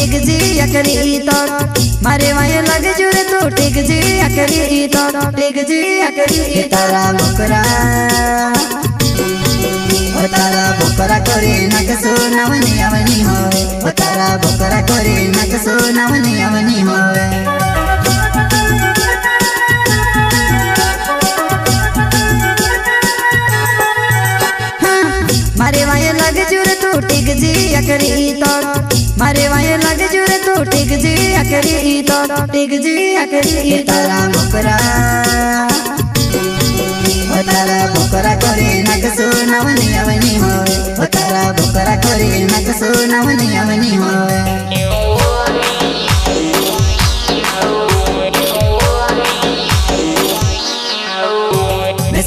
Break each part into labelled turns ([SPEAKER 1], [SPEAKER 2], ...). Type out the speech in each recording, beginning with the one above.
[SPEAKER 1] take जी अकरी तो मारे वाये लग जुरे तो टेक जी अकरी तो टेक जी अकरी तारा बोकरा करे नक सोनावनी अवनी हो तारा बोकरा करे नक सोनावनी अवनी हो मारे वाये लग जुरे तो टेक जी अकरी तो मारे वाये लग जुरे तो टेक जी अकरी तो टेक जी अकरी तारा बोकरा करे नक सोनावनी अवनी हो तारा बोकरा करे नक सोनावनी अवनी हो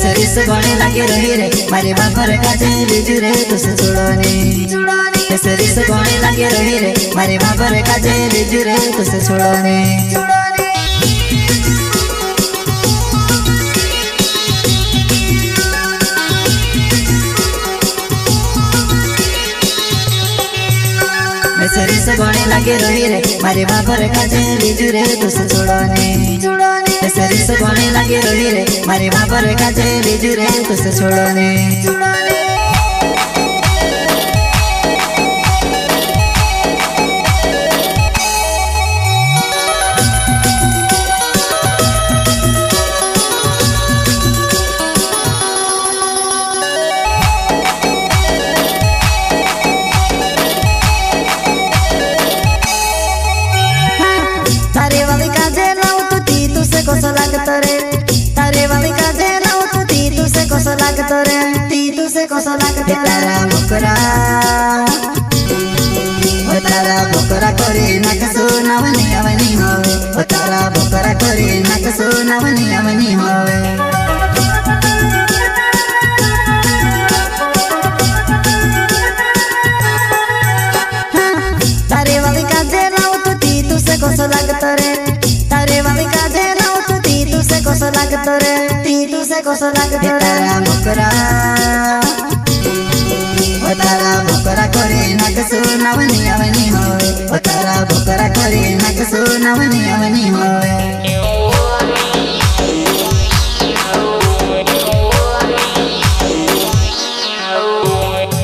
[SPEAKER 1] सरिस घोड़े लगे रही रे मारे बापर काजे बिजुरे तुसे छोड़ने सरिस घोड़े लगे रही रे मारे बापर काजे बिजुरे तुसे छोड़ने सरिस घोड़े लगे रही रे मारे बापर काजे बिजुरे तुसे छोड़ने सरिस घोड़े लगे रही रे मारे बापर काजे बिजुरे तुसे छोड़ने कोसो लागतो रे तारे वाली काजे लाओ तो ती तुसे कोसो लागतो रे ती तुसे कोसो लागतो तारा बोकरा करे नक सोनावनी अवनी हो तारा बोकरा करे नक सोनावनी अवनी हो तारे वाली काजे लाओ तो ती तुसे कोसो लागतो रे तारे वाली काजे कोसो लागतो रे ती तुसे कोसो लागतो रे तारा बोकरा करे नक सोनावनी अवनी हो तारा बोकरा करे नक सोनावनी अवनी हो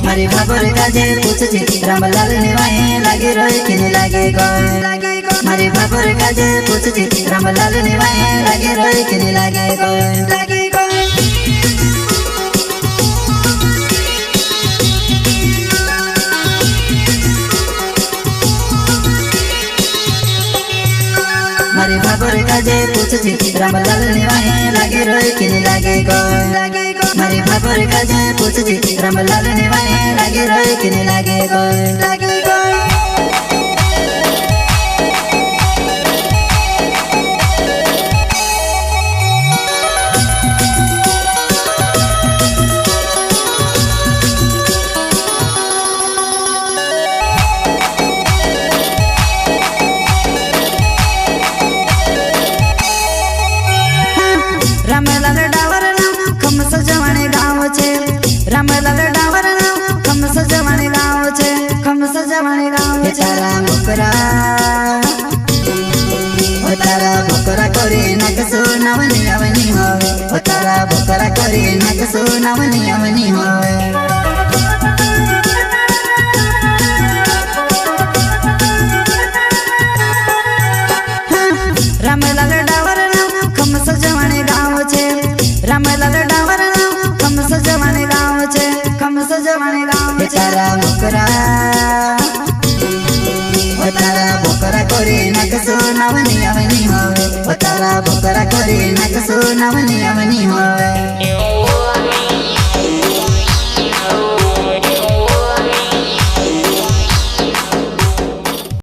[SPEAKER 1] मारी बाबर काजे पूछे रामलाल निवाए लागे रोए कि नहीं लागे गो मारी बाबर काजे पूछे रामलाल निवाए लागे रोए कि नहीं लागे गो मारी बाबर काजे पूछे रामलाल निवाए लागे रोए कि नहीं लागे गो मारी बाबर काजे पूछे रामलाल निवाए लागे रोए कि नहीं लागे गो रामलाल डावर खम सजवाने गाँव छे रामलाल डावर खम सजवाने गाँव छे खम सजवाने गाँव तारा बोकरा करे नक सोनावनी अवनी हो तारा बोकरा करे नक सोनावनी अवनी हो रामलाल डावर खम सजवाने गाँव छे रामलाल डावर खम सजवाने गाँव छे खम सजवाने गाँव तारा बोकरा करे नक सोनावनी अवनी हो तारा बोकरा करे नक सोनावनी अवनी हो